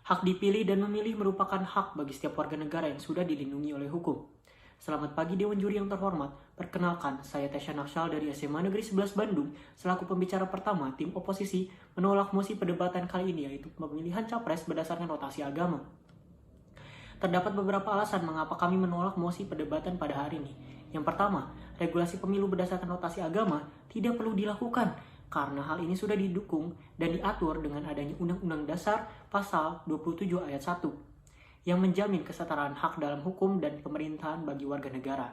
Hak dipilih dan memilih merupakan hak bagi setiap warga negara yang sudah dilindungi oleh hukum. Selamat pagi Dewan Juri yang terhormat. Perkenalkan, saya Tasya Nakshal dari SMA Negeri 11 Bandung, selaku pembicara pertama tim oposisi menolak mosi perdebatan kali ini, yaitu pemilihan capres berdasarkan rotasi agama. Terdapat beberapa alasan mengapa kami menolak mosi perdebatan pada hari ini. Yang pertama, regulasi pemilu berdasarkan rotasi agama tidak perlu dilakukan karena hal ini sudah didukung dan diatur dengan adanya Undang-Undang Dasar Pasal 27 Ayat 1 yang menjamin kesetaraan hak dalam hukum dan pemerintahan bagi warga negara.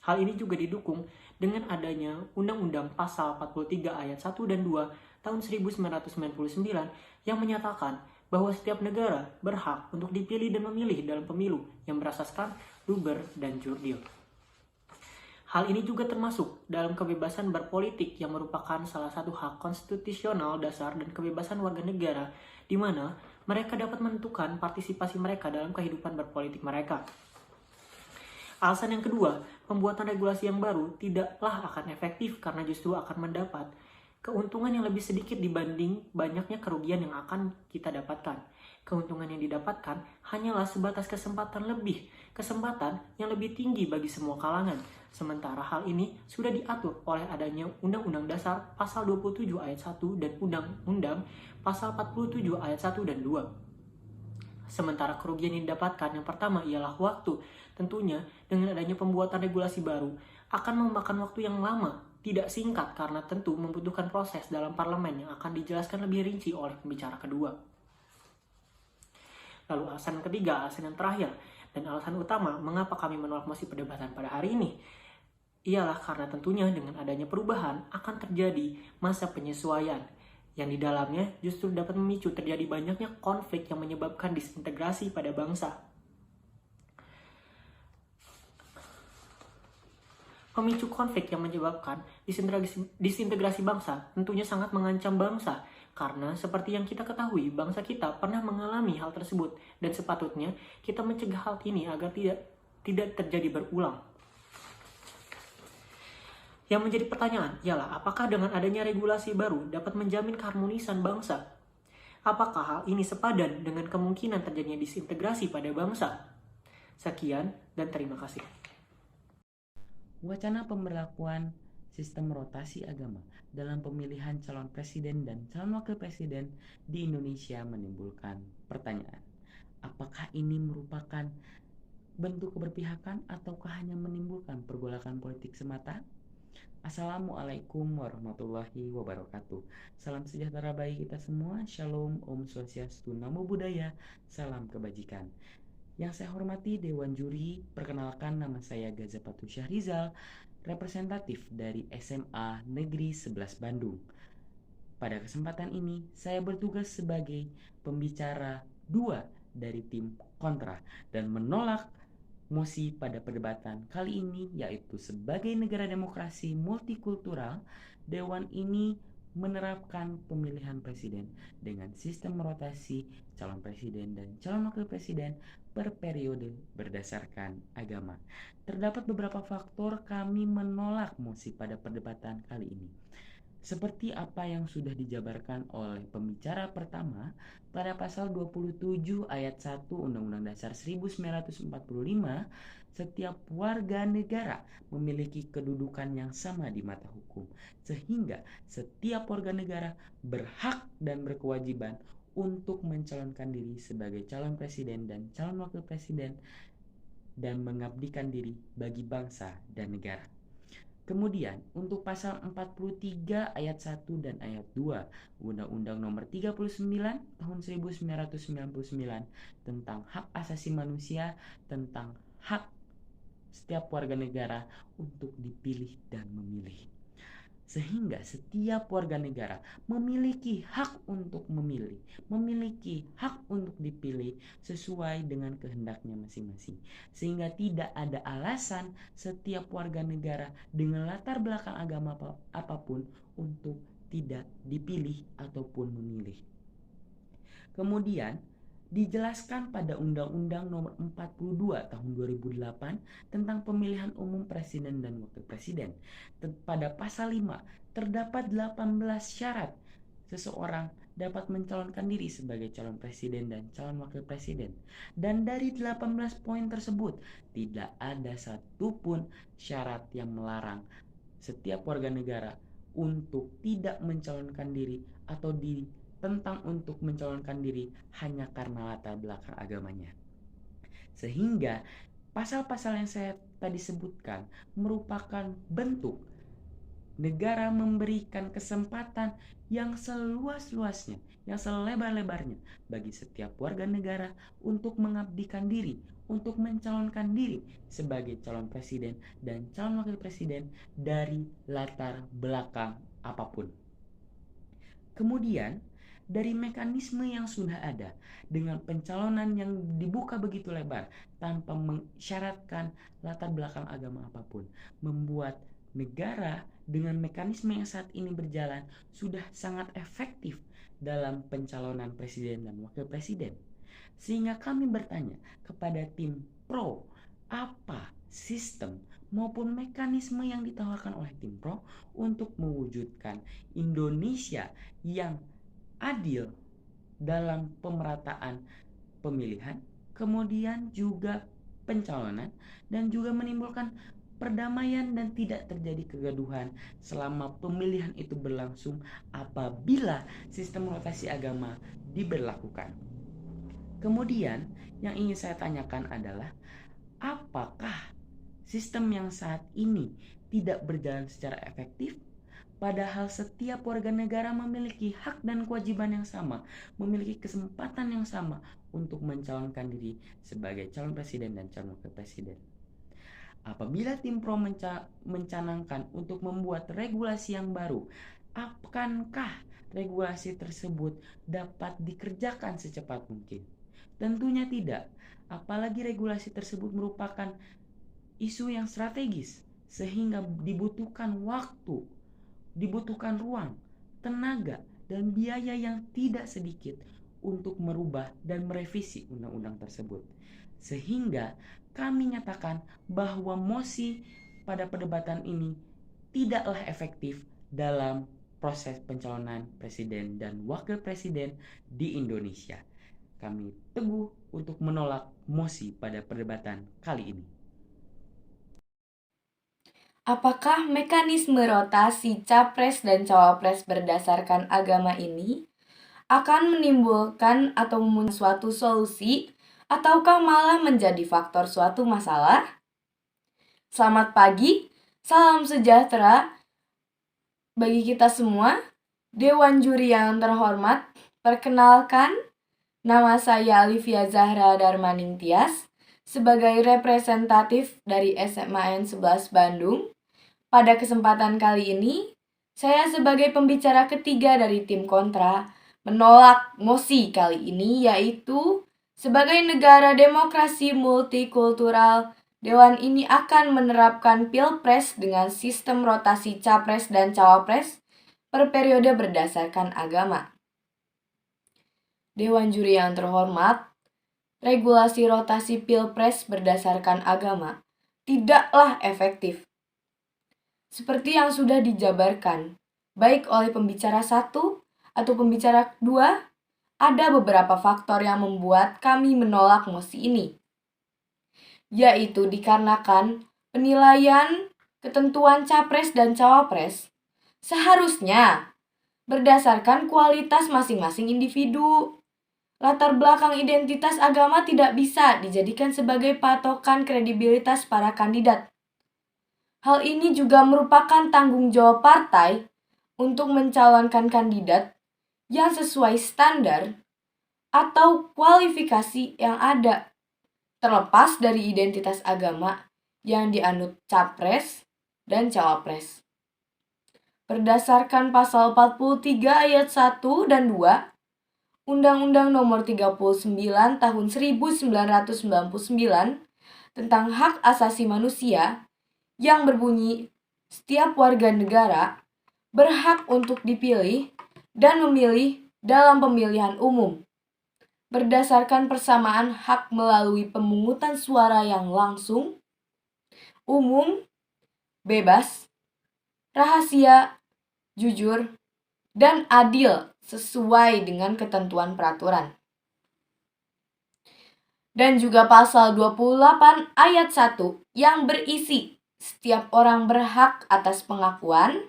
Hal ini juga didukung dengan adanya Undang-Undang Pasal 43 Ayat 1 dan 2 tahun 1999 yang menyatakan bahwa setiap negara berhak untuk dipilih dan memilih dalam pemilu yang berasaskan luber dan jurdil. Hal ini juga termasuk dalam kebebasan berpolitik yang merupakan salah satu hak konstitusional dasar dan kebebasan warga negara di mana mereka dapat menentukan partisipasi mereka dalam kehidupan berpolitik mereka. Alasan yang kedua, pembuatan regulasi yang baru tidaklah akan efektif karena justru akan mendapat keuntungan yang lebih sedikit dibanding banyaknya kerugian yang akan kita dapatkan. Keuntungan yang didapatkan hanyalah sebatas kesempatan yang lebih tinggi bagi semua kalangan. Sementara hal ini sudah diatur oleh adanya Undang-Undang Dasar Pasal 27 Ayat 1 dan Undang-Undang Pasal 47 Ayat 1 dan 2. Sementara kerugian yang didapatkan yang pertama ialah waktu. Tentunya dengan adanya pembuatan regulasi baru akan memakan waktu yang lama, tidak singkat karena tentu membutuhkan proses dalam parlemen yang akan dijelaskan lebih rinci oleh pembicara kedua. Lalu alasan ketiga, alasan yang terakhir, dan alasan utama mengapa kami menolak mosi perdebatan pada hari ini ialah karena tentunya dengan adanya perubahan akan terjadi masa penyesuaian yang di dalamnya justru dapat memicu terjadi banyaknya konflik yang menyebabkan disintegrasi pada bangsa. Pemicu konflik yang menyebabkan disintegrasi bangsa tentunya sangat mengancam bangsa karena seperti yang kita ketahui, bangsa kita pernah mengalami hal tersebut dan sepatutnya kita mencegah hal ini agar tidak terjadi berulang. Yang menjadi pertanyaan ialah apakah dengan adanya regulasi baru dapat menjamin keharmonisan bangsa? Apakah hal ini sepadan dengan kemungkinan terjadinya disintegrasi pada bangsa? Sekian dan terima kasih. Wacana pemberlakuan sistem rotasi agama dalam pemilihan calon presiden dan calon wakil presiden di Indonesia menimbulkan pertanyaan. Apakah ini merupakan bentuk keberpihakan ataukah hanya menimbulkan pergolakan politik semata? Assalamualaikum warahmatullahi wabarakatuh. Salam sejahtera bagi kita semua. Shalom, Om Swastiastu, Namo Buddhaya, salam kebajikan. Yang saya hormati Dewan Juri, perkenalkan nama saya Gazapatu Syahrizal, representatif dari SMA Negeri 11 Bandung. Pada kesempatan ini, saya bertugas sebagai pembicara 2 dari tim kontra dan menolak mosi pada perdebatan kali ini, yaitu sebagai negara demokrasi multikultural, Dewan ini menerapkan pemilihan presiden dengan sistem rotasi calon presiden dan calon wakil presiden per periode berdasarkan agama. Terdapat beberapa faktor kami menolak mosi pada perdebatan kali ini. Seperti apa yang sudah dijabarkan oleh pembicara pertama pada pasal 27 ayat 1 Undang-Undang Dasar 1945, setiap warga negara memiliki kedudukan yang sama di mata hukum, sehingga setiap warga negara berhak dan berkewajiban untuk mencalonkan diri sebagai calon presiden dan calon wakil presiden dan mengabdikan diri bagi bangsa dan negara. Kemudian untuk pasal 43 ayat 1 dan ayat 2 Undang-Undang Nomor 39 tahun 1999 tentang hak asasi manusia, tentang hak setiap warga negara untuk dipilih dan memilih. Sehingga setiap warga negara memiliki hak untuk memilih, memiliki hak untuk dipilih sesuai dengan kehendaknya masing-masing. Sehingga tidak ada alasan setiap warga negara dengan latar belakang agama apapun untuk tidak dipilih ataupun memilih. Kemudian dijelaskan pada Undang-Undang Nomor 42 Tahun 2008 tentang pemilihan umum presiden dan wakil presiden. Pada pasal 5 terdapat 18 syarat seseorang dapat mencalonkan diri sebagai calon presiden dan calon wakil presiden. Dan dari 18 poin tersebut, tidak ada satupun syarat yang melarang setiap warga negara untuk tidak mencalonkan diri atau ditentang untuk mencalonkan diri hanya karena latar belakang agamanya. Sehingga pasal-pasal yang saya tadi sebutkan merupakan bentuk negara memberikan kesempatan yang seluas-luasnya, yang selebar-lebarnya bagi setiap warga negara untuk mengabdikan diri, untuk mencalonkan diri sebagai calon presiden dan calon wakil presiden dari latar belakang apapun. Kemudian, dari mekanisme yang sudah ada dengan pencalonan yang dibuka begitu lebar tanpa mensyaratkan latar belakang agama apapun, membuat negara dengan mekanisme yang saat ini berjalan sudah sangat efektif dalam pencalonan presiden dan wakil presiden. Sehingga kami bertanya kepada tim pro, apa sistem maupun mekanisme yang ditawarkan oleh tim pro untuk mewujudkan Indonesia yang adil dalam pemerataan pemilihan, kemudian juga pencalonan, dan juga menimbulkan perdamaian dan tidak terjadi kegaduhan selama pemilihan itu berlangsung apabila sistem rotasi agama diberlakukan. Kemudian yang ingin saya tanyakan adalah apakah sistem yang saat ini tidak berjalan secara efektif? Padahal setiap warga negara memiliki hak dan kewajiban yang sama, memiliki kesempatan yang sama untuk mencalonkan diri sebagai calon presiden dan calon wakil presiden. Apabila tim pro mencanangkan untuk membuat regulasi yang baru, akankah regulasi tersebut dapat dikerjakan secepat mungkin? Tentunya tidak, apalagi regulasi tersebut merupakan isu yang strategis sehingga dibutuhkan waktu, dibutuhkan ruang, tenaga, dan biaya yang tidak sedikit untuk merubah dan merevisi undang-undang tersebut. Sehingga kami nyatakan bahwa mosi pada perdebatan ini tidaklah efektif dalam proses pencalonan presiden dan wakil presiden di Indonesia. Kami teguh untuk menolak mosi pada perdebatan kali ini. Apakah mekanisme rotasi capres dan cawapres berdasarkan agama ini akan menimbulkan atau memunculkan suatu solusi ataukah malah menjadi faktor suatu masalah? Selamat pagi, salam sejahtera bagi kita semua. Dewan juri yang terhormat, perkenalkan, nama saya Alivia Zahra Darmaning Tias sebagai representatif dari SMAN 11 Bandung. Pada kesempatan kali ini, saya sebagai pembicara ketiga dari tim kontra menolak mosi kali ini, yaitu sebagai negara demokrasi multikultural, Dewan ini akan menerapkan pilpres dengan sistem rotasi capres dan cawapres per periode berdasarkan agama. Dewan juri yang terhormat, regulasi rotasi pilpres berdasarkan agama tidaklah efektif. Seperti yang sudah dijabarkan, baik oleh pembicara 1 atau pembicara 2, ada beberapa faktor yang membuat kami menolak mosi ini, yaitu dikarenakan penilaian ketentuan capres dan cawapres seharusnya berdasarkan kualitas masing-masing individu. Latar belakang identitas agama tidak bisa dijadikan sebagai patokan kredibilitas para kandidat. Hal ini juga merupakan tanggung jawab partai untuk mencalonkan kandidat yang sesuai standar atau kualifikasi yang ada, terlepas dari identitas agama yang dianut capres dan cawapres. Berdasarkan pasal 43 ayat 1 dan 2 Undang-Undang Nomor 39 Tahun 1999 tentang Hak Asasi Manusia yang berbunyi, setiap warga negara berhak untuk dipilih dan memilih dalam pemilihan umum berdasarkan persamaan hak melalui pemungutan suara yang langsung, umum, bebas, rahasia, jujur, dan adil sesuai dengan ketentuan peraturan. Dan juga pasal 28 ayat 1 yang berisi setiap orang berhak atas pengakuan,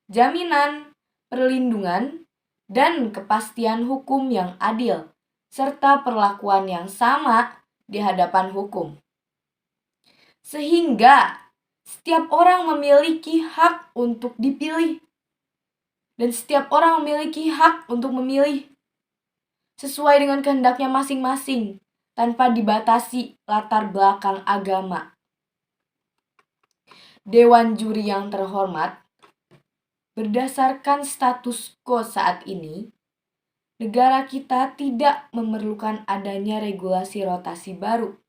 jaminan, perlindungan, dan kepastian hukum yang adil, serta perlakuan yang sama di hadapan hukum. Sehingga setiap orang memiliki hak untuk dipilih. Dan setiap orang memiliki hak untuk memilih sesuai dengan kehendaknya masing-masing tanpa dibatasi latar belakang agama. Dewan Juri yang terhormat, berdasarkan status quo saat ini, negara kita tidak memerlukan adanya regulasi rotasi baru.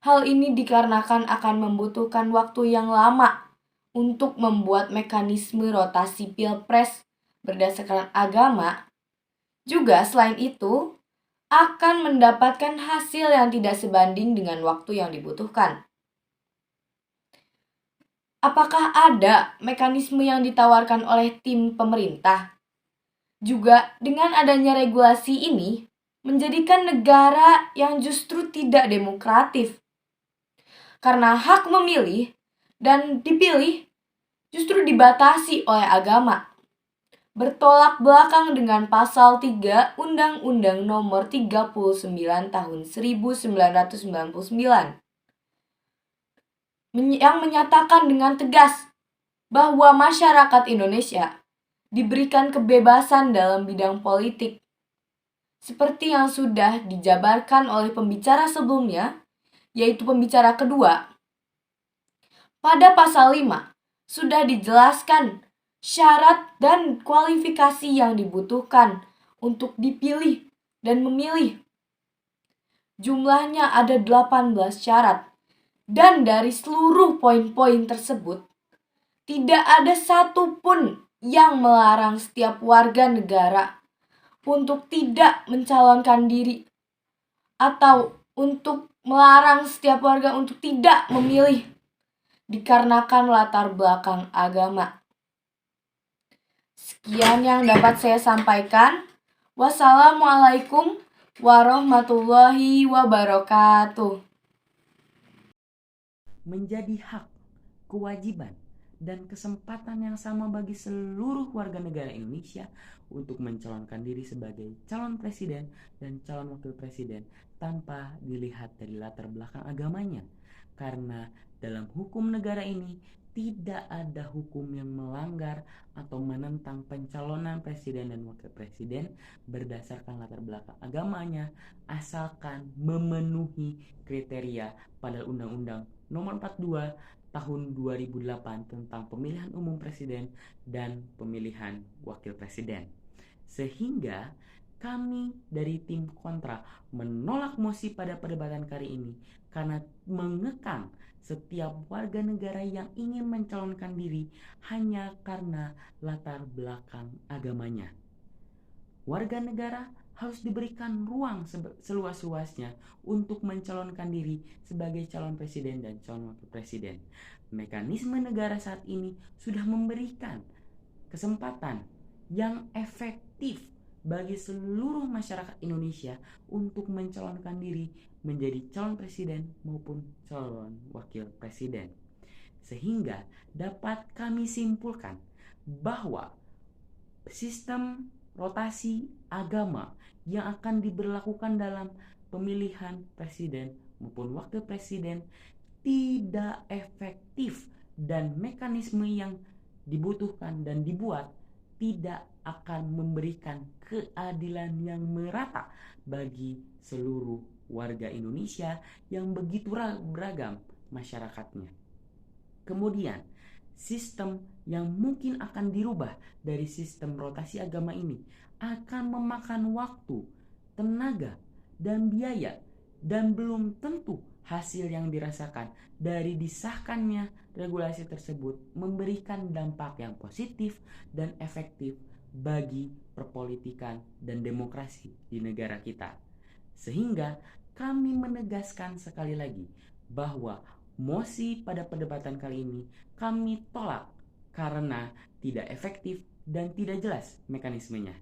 Hal ini dikarenakan akan membutuhkan waktu yang lama untuk membuat mekanisme rotasi pilpres berdasarkan agama. Juga selain itu, akan mendapatkan hasil yang tidak sebanding dengan waktu yang dibutuhkan. Apakah ada mekanisme yang ditawarkan oleh tim pemerintah? Juga dengan adanya regulasi ini, menjadikan negara yang justru tidak demokratis. Karena hak memilih dan dipilih justru dibatasi oleh agama. Bertolak belakang dengan pasal 3 Undang-Undang Nomor 39 Tahun 1999 yang menyatakan dengan tegas bahwa masyarakat Indonesia diberikan kebebasan dalam bidang politik. Seperti yang sudah dijabarkan oleh pembicara sebelumnya, yaitu pembicara kedua. Pada pasal 5 sudah dijelaskan syarat dan kualifikasi yang dibutuhkan untuk dipilih dan memilih. Jumlahnya ada 18 syarat. Dan dari seluruh poin-poin tersebut, tidak ada satupun yang melarang setiap warga negara untuk tidak mencalonkan diri atau untuk melarang setiap warga untuk tidak memilih dikarenakan latar belakang agama. Sekian yang dapat saya sampaikan. Wassalamualaikum warahmatullahi wabarakatuh. Menjadi hak, kewajiban, dan kesempatan yang sama bagi seluruh warga negara Indonesia untuk mencalonkan diri sebagai calon presiden dan calon wakil presiden tanpa dilihat dari latar belakang agamanya. Karena dalam hukum negara ini tidak ada hukum yang melanggar atau menentang pencalonan presiden dan wakil presiden berdasarkan latar belakang agamanya, asalkan memenuhi kriteria pada Undang-Undang Nomor 42 Tahun 2008 tentang pemilihan umum presiden dan pemilihan wakil presiden. Sehingga kami dari tim kontra menolak mosi pada perdebatan kali ini karena mengekang setiap warga negara yang ingin mencalonkan diri hanya karena latar belakang agamanya. Warga negara harus diberikan ruang seluas-luasnya untuk mencalonkan diri sebagai calon presiden dan calon wakil presiden. Mekanisme negara saat ini sudah memberikan kesempatan yang efektif bagi seluruh masyarakat Indonesia untuk mencalonkan diri menjadi calon presiden maupun calon wakil presiden. Sehingga dapat kami simpulkan bahwa sistem rotasi agama yang akan diberlakukan dalam pemilihan presiden maupun wakil presiden tidak efektif dan mekanisme yang dibutuhkan dan dibuat tidak akan memberikan keadilan yang merata bagi seluruh warga Indonesia yang begitu beragam masyarakatnya. Kemudian, sistem yang mungkin akan dirubah dari sistem rotasi agama ini akan memakan waktu, tenaga, dan biaya, dan belum tentu hasil yang dirasakan dari disahkannya regulasi tersebut memberikan dampak yang positif dan efektif bagi perpolitikan dan demokrasi di negara kita. Sehingga kami menegaskan sekali lagi bahwa mosi pada perdebatan kali ini kami tolak karena tidak efektif dan tidak jelas mekanismenya.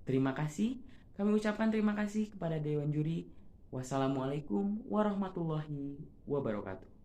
Terima kasih. Kami ucapkan terima kasih kepada Dewan Juri. Wassalamualaikum warahmatullahi wabarakatuh.